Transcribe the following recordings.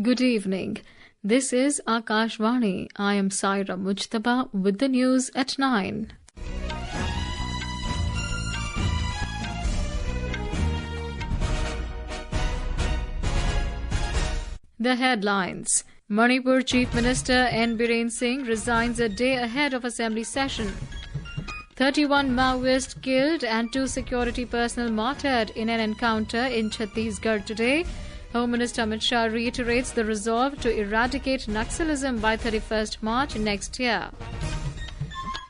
Good evening. This is Akashvani. I am Saira Mujtaba with the news at 9. The headlines. Manipur Chief Minister N. Biren Singh resigns a day ahead of Assembly session. 31 Maoists killed and 2 security personnel martyred in an encounter in Chhattisgarh today. Home Minister Amit Shah reiterates the resolve to eradicate Naxalism by 31st March next year.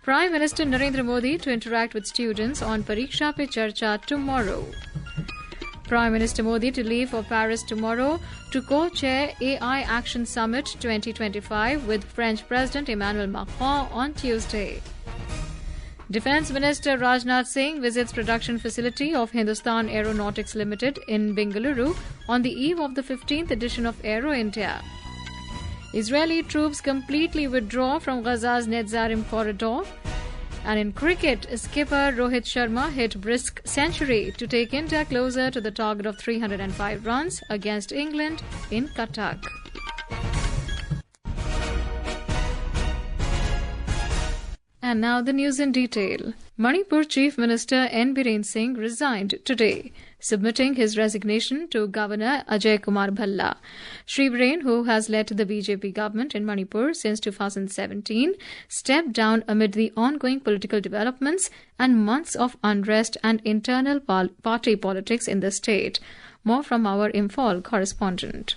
Prime Minister Narendra Modi to interact with students on Pariksha Pe Charcha tomorrow. Prime Minister Modi to leave for Paris tomorrow to co-chair AI Action Summit 2025 with French President Emmanuel Macron on Tuesday. Defence Minister Rajnath Singh visits production facility of Hindustan Aeronautics Limited in Bengaluru on the eve of the 15th edition of Aero India. Israeli troops completely withdraw from Gaza's Netzarim corridor. And in cricket, skipper Rohit Sharma hit brisk century to take India closer to the target of 305 runs against England in Cuttack. And now the news in detail. Manipur Chief Minister N. Biren Singh resigned today, submitting his resignation to Governor Ajay Kumar Bhalla. Shri Biren, who has led the BJP government in Manipur since 2017, stepped down amid the ongoing political developments and months of unrest and internal party politics in the state. More from our Imphal correspondent.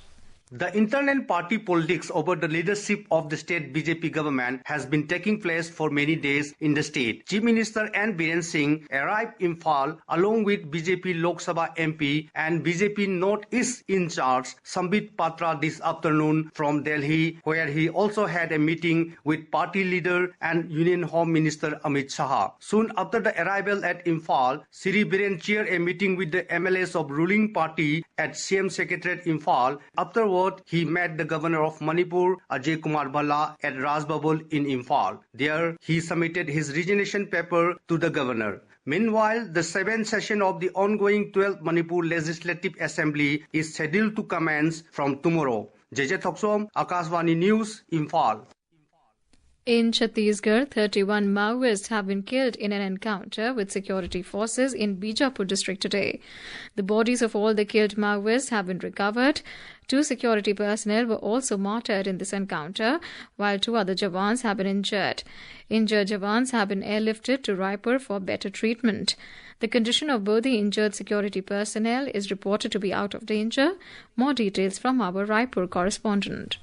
The internal party politics over the leadership of the state BJP government has been taking place for many days in the state. Chief Minister N. Biren Singh arrived in Imphal along with BJP Lok Sabha MP and BJP North East in charge Sambit Patra this afternoon from Delhi, where he also had a meeting with party leader and Union Home Minister Amit Shah. Soon after the arrival at Imphal, Shri Biren chaired a meeting with the MLAs of ruling party at CM Secretariat Imphal. Afterwards, he met the governor of Manipur, Ajay Kumar Bhalla, at Rajbabul in Imphal. There, he submitted his resignation paper to the governor. Meanwhile, the 7th session of the ongoing 12th Manipur Legislative Assembly is scheduled to commence from tomorrow. JJ Thoksom, Akashvani News, Imphal. In Chhattisgarh, 31 Maoists have been killed in an encounter with security forces in Bijapur district today. The bodies of all the killed Maoists have been recovered. 2 security personnel were also martyred in this encounter, while 2 other Jawans have been injured. Injured Jawans have been airlifted to Raipur for better treatment. The condition of both the injured security personnel is reported to be out of danger. More details from our Raipur correspondent.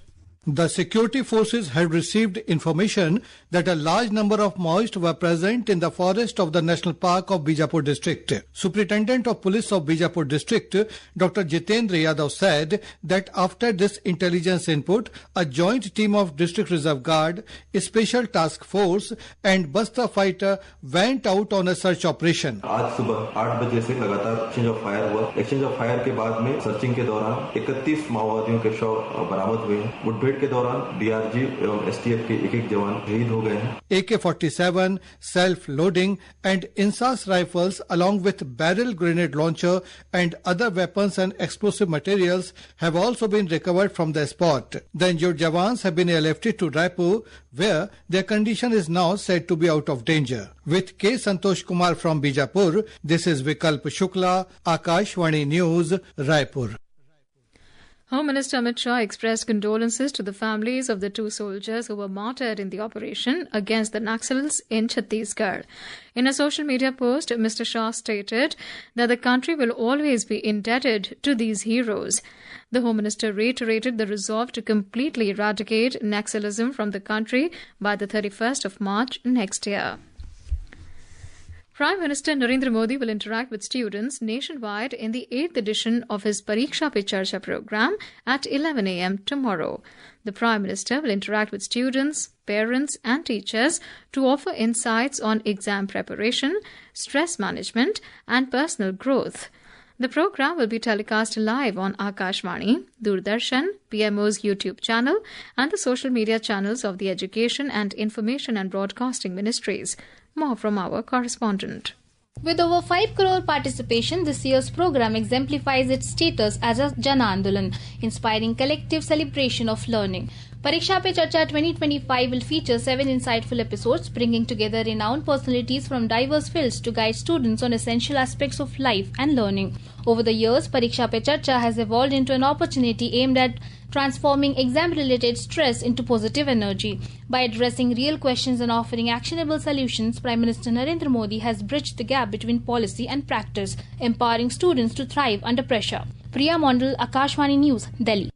The security forces had received information that a large number of Maoists were present in the forest of the National Park of Bijapur district. Superintendent of Police of Bijapur district, Dr. Jitendra Yadav said that after this intelligence input, a joint team of District Reserve Guard, a special task force and Basta fighter went out on a search operation. आज सुबह 8 बजे से लगातार exchange of fire हुआ। Exchange of fire के बाद में searching के दौरान 31 माओवादियों के शव बरामद हुए। के दौरान डीआरजी एवं एसटीएफ के एक जवान शहीद हो गए हैं। AK-47, self-loading and INSAS rifles along with barrel grenade launcher and other weapons and explosive materials have also been recovered from the spot. The injured Jawans have been airlifted to Raipur, where their condition is now said to be out of danger. With K. Santosh Kumar from Bijapur, this is Vikalp Shukla, Akashvani News, Raipur. Home Minister Amit Shah expressed condolences to the families of the 2 soldiers who were martyred in the operation against the Naxals in Chhattisgarh. In a social media post, Mr. Shah stated that the country will always be indebted to these heroes. The Home Minister reiterated the resolve to completely eradicate Naxalism from the country by the 31st of March next year. Prime Minister Narendra Modi will interact with students nationwide in the 8th edition of his Pariksha Pe Charcha program at 11 a.m. tomorrow. The Prime Minister will interact with students, parents and teachers to offer insights on exam preparation, stress management and personal growth. The program will be telecast live on Akashvani, Doordarshan, PMO's YouTube channel and the social media channels of the Education and Information and Broadcasting Ministries. More from our correspondent. With over 5 crore participation, this year's program exemplifies its status as a Jan Andolan, inspiring collective celebration of learning. Pariksha Pe Charcha 2025 will feature 7 insightful episodes, bringing together renowned personalities from diverse fields to guide students on essential aspects of life and learning. Over the years, Pariksha Pe Charcha has evolved into an opportunity aimed at transforming exam-related stress into positive energy. By addressing real questions and offering actionable solutions, Prime Minister Narendra Modi has bridged the gap between policy and practice, empowering students to thrive under pressure. Priya Mondal, Akashvani News, Delhi.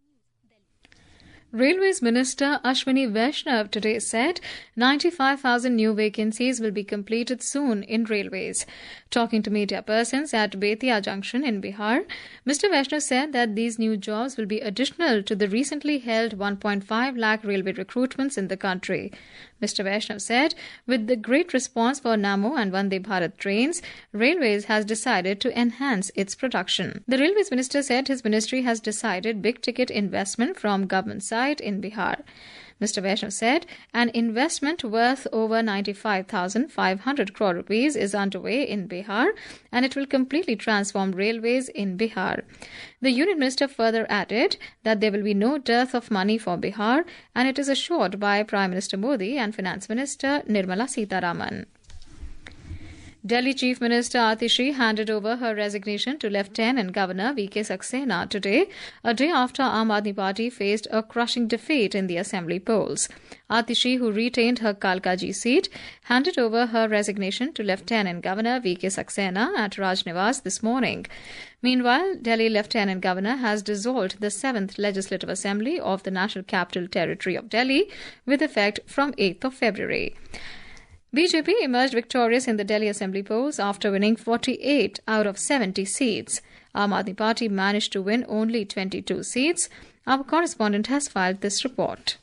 Railways Minister Ashwini Vaishnav today said 95,000 new vacancies will be completed soon in railways. Talking to media persons at Betia Junction in Bihar, Mr. Vaishnav said that these new jobs will be additional to the recently held 1.5 lakh railway recruitments in the country. Mr. Vaishnav said, with the great response for Namo and Vande Bharat trains, Railways has decided to enhance its production. The Railways Minister said his ministry has decided big-ticket investment from government side in Bihar. Mr. Vaishnav said an investment worth over 95,500 crore rupees is underway in Bihar and it will completely transform railways in Bihar. The Union Minister further added that there will be no dearth of money for Bihar and it is assured by Prime Minister Modi and Finance Minister Nirmala Sitharaman. Delhi Chief Minister Atishi handed over her resignation to Lieutenant Governor V.K. Saxena today, a day after Aam Aadmi Party faced a crushing defeat in the assembly polls. Atishi, who retained her Kalkaji seat, handed over her resignation to Lieutenant Governor V.K. Saxena at Raj Niwas this morning. Meanwhile, Delhi Lieutenant Governor has dissolved the 7th Legislative Assembly of the National Capital Territory of Delhi with effect from 8th of February. BJP emerged victorious in the Delhi Assembly polls after winning 48 out of 70 seats. Aam Aadmi Party managed to win only 22 seats. Our correspondent has filed this report.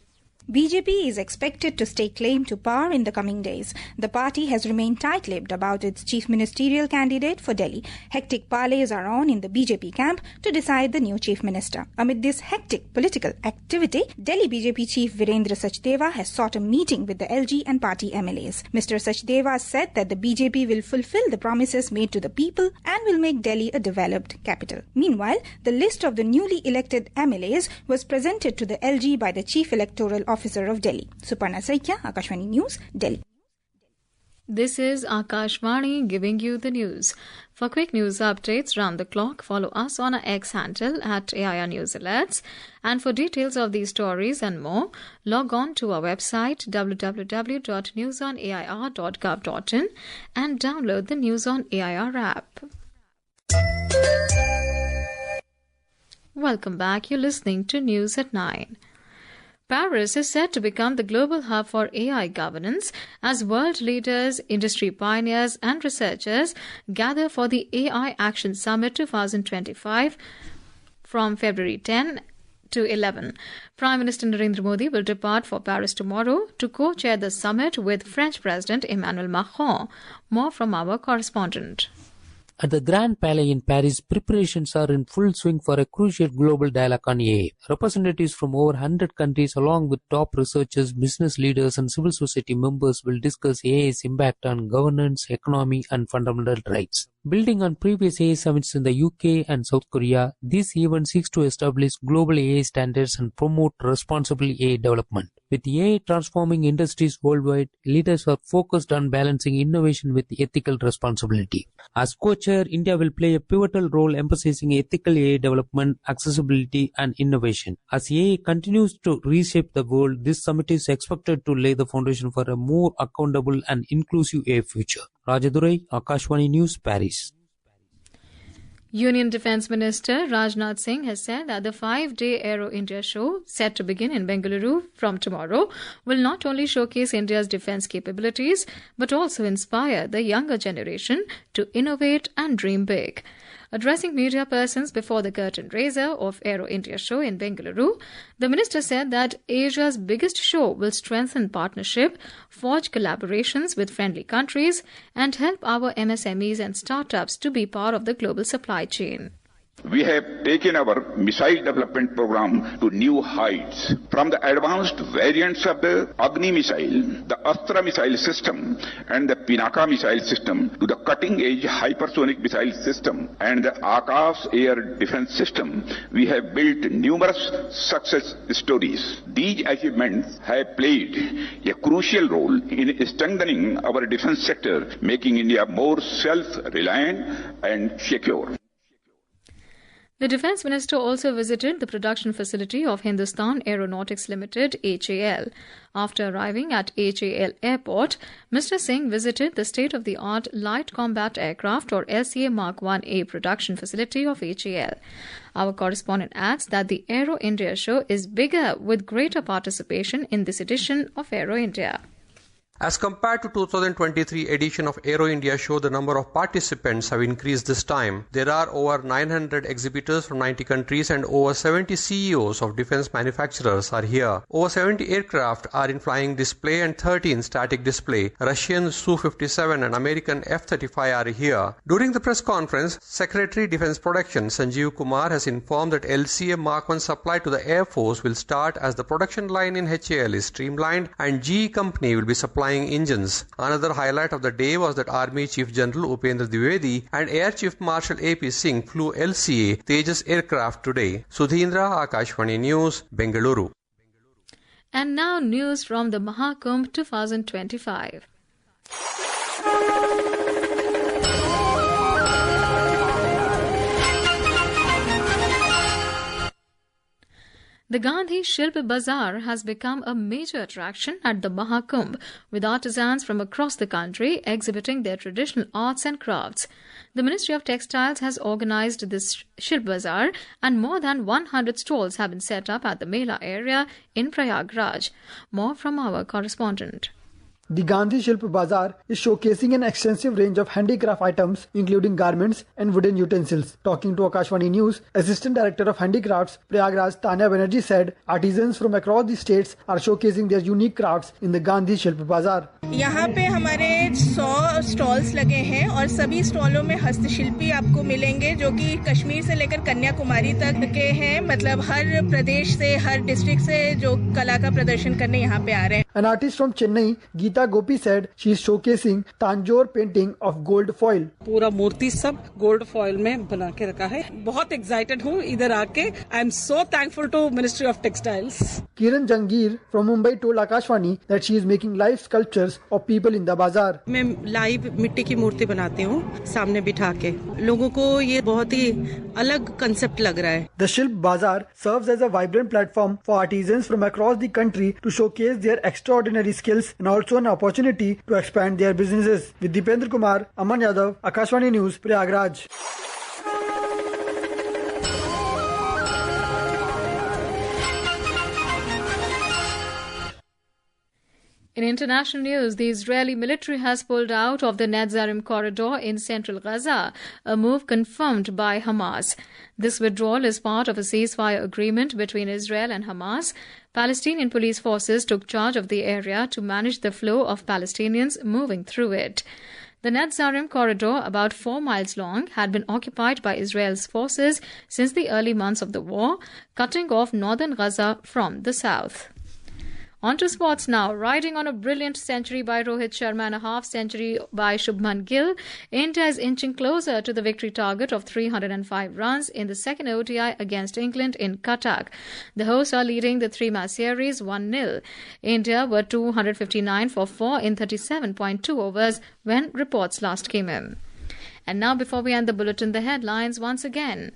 BJP is expected to stake claim to power in the coming days. The party has remained tight-lipped about its chief ministerial candidate for Delhi. Hectic parleys are on in the BJP camp to decide the new chief minister. Amid this hectic political activity, Delhi BJP chief Virendra Sachdeva has sought a meeting with the LG and party MLAs. Mr. Sachdeva said that the BJP will fulfill the promises made to the people and will make Delhi a developed capital. Meanwhile, the list of the newly elected MLAs was presented to the LG by the Chief Electoral Officer of Delhi. Suparna Saikya, Akashvani News, Delhi. This is Akashvani giving you the news. For quick news updates round the clock, follow us on our X handle at AIR News Alerts. And for details of these stories and more, log on to our website www.newsonair.gov.in and download the News on AIR app. Welcome back. You're listening to News at 9. Paris is set to become the global hub for AI governance as world leaders, industry pioneers and researchers gather for the AI Action Summit 2025 from February 10 to 11. Prime Minister Narendra Modi will depart for Paris tomorrow to co-chair the summit with French President Emmanuel Macron. More from our correspondent. At the Grand Palais in Paris, preparations are in full swing for a crucial global dialogue on AI. Representatives from over 100 countries along with top researchers, business leaders and civil society members will discuss AI's impact on governance, economy and fundamental rights. Building on previous AI summits in the UK and South Korea, this event seeks to establish global AI standards and promote responsible AI development. With AI transforming industries worldwide, leaders are focused on balancing innovation with ethical responsibility. As co-chair, India will play a pivotal role emphasizing ethical AI development, accessibility and innovation. As AI continues to reshape the world, this summit is expected to lay the foundation for a more accountable and inclusive AI future. Rajadurai, Akashvani News, Paris. Union Defence Minister Rajnath Singh has said that the 5-day Aero India show, set to begin in Bengaluru from tomorrow, will not only showcase India's defence capabilities, but also inspire the younger generation to innovate and dream big. Addressing media persons before the curtain raiser of Aero India show in Bengaluru, the minister said that Asia's biggest show will strengthen partnership, forge collaborations with friendly countries, and help our MSMEs and startups to be part of the global supply chain. We have taken our missile development program to new heights. From the advanced variants of the Agni missile, the Astra missile system, and the Pinaka missile system, to the cutting-edge hypersonic missile system and the Akash air defense system, we have built numerous success stories. These achievements have played a crucial role in strengthening our defense sector, making India more self-reliant and secure. The Defence Minister also visited the production facility of Hindustan Aeronautics Limited, HAL. After arriving at HAL Airport, Mr. Singh visited the state-of-the-art Light Combat Aircraft or LCA Mark 1A production facility of HAL. Our correspondent adds that the Aero India show is bigger with greater participation in this edition of Aero India. As compared to 2023 edition of Aero India show, the number of participants have increased this time. There are over 900 exhibitors from 90 countries and over 70 CEOs of defense manufacturers are here. Over 70 aircraft are in flying display and 13 static display. Russian Su-57 and American F-35 are here. During the press conference, Secretary Defense Production Sanjeev Kumar has informed that LCA Mark 1 supply to the Air Force will start as the production line in HAL is streamlined and GE company will be supplying engines. Another highlight of the day was that Army Chief General Upendra Dwivedi and Air Chief Marshal AP Singh flew LCA Tejas aircraft today. Sudhindra, Akashvani News, Bengaluru. And now news from the Mahakumbh 2025. The Gandhi Shilp Bazaar has become a major attraction at the Mahakumbh, with artisans from across the country exhibiting their traditional arts and crafts. The Ministry of Textiles has organized this Shilp Bazaar, and more than 100 stalls have been set up at the Mela area in Prayagraj. More from our correspondent. The Gandhi Shilp Bazaar is showcasing an extensive range of handicraft items, including garments and wooden utensils. Talking to Akashvani News, Assistant Director of Handicrafts, Prayagraj, Tanya Banerjee said, artisans from across the states are showcasing their unique crafts in the Gandhi Shilp Bazaar. यहाँ पे हमारे 100 stalls लगे हैं और सभी स्टॉलों में हस्तशिल्पी आपको मिलेंगे जो कि कश्मीर से लेकर कन्याकुमारी तक के हैं. मतलब हर प्रदेश से, हर डिस्ट्रिक्ट से जो कला का प्रदर्शन करने यहाँ पे आ रहे हैं. An artist from Chennai, Geeta Gopi said she is showcasing Tanjore painting of gold foil. पूरा मूर्ति सब गोल्ड फॉइल में बना के रखा है. बहुत एक्साइटेड हूँ इधर आके. I am so thankful to ministry of textiles. Kiran Jangir from Mumbai told Akashvani that she is making live sculptures of people in the bazaar. मैं लाइव मिट्टी की मूर्ति बनाती हूँ सामने बिठा के. लोगों को ये बहुत ही अलग कंसेप्ट लग रहा है. The Shilp Bazaar serves as a vibrant platform for artisans from across the country to showcase their extraordinary skills and also an opportunity to expand their businesses. With Dipendra Kumar, Aman Yadav, Akashvani News, Prayagraj. In international news, the Israeli military has pulled out of the Netzarim corridor in central Gaza, a move confirmed by Hamas. This withdrawal is part of a ceasefire agreement between Israel and Hamas. Palestinian police forces took charge of the area to manage the flow of Palestinians moving through it. The Netzarim corridor, about 4 miles long, had been occupied by Israel's forces since the early months of the war, cutting off northern Gaza from the south. On to sports now. Riding on a brilliant century by Rohit Sharma and a half-century by Shubman Gill, India is inching closer to the victory target of 305 runs in the second ODI against England in Cuttack. The hosts are leading the three-match series 1-0. India were 259 for 4 in 37.2 overs when reports last came in. And now, before we end the bulletin, the headlines once again.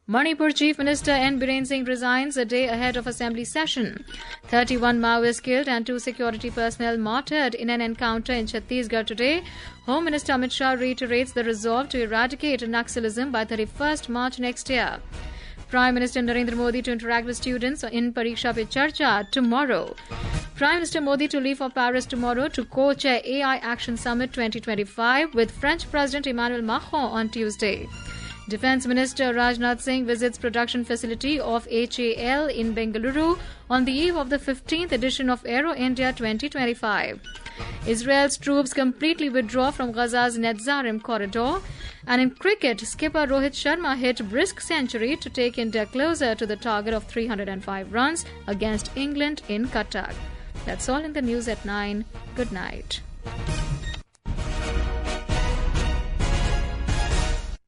Manipur Chief Minister Biren Singh resigns a day ahead of Assembly session. 31 Maoists killed and 2 security personnel martyred in an encounter in Chhattisgarh today. Home Minister Amit Shah reiterates the resolve to eradicate Naxalism by 31st March next year. Prime Minister Narendra Modi to interact with students in Pariksha Pe Charcha tomorrow. Prime Minister Modi to leave for Paris tomorrow to co-chair AI Action Summit 2025 with French President Emmanuel Macron on Tuesday. Defence Minister Rajnath Singh visits production facility of HAL in Bengaluru on the eve of the 15th edition of Aero India 2025. Israel's troops completely withdraw from Gaza's Netzarim corridor. And in cricket, skipper Rohit Sharma hit brisk century to take India closer to the target of 305 runs against England in Cuttack. That's all in the news at 9. Good night.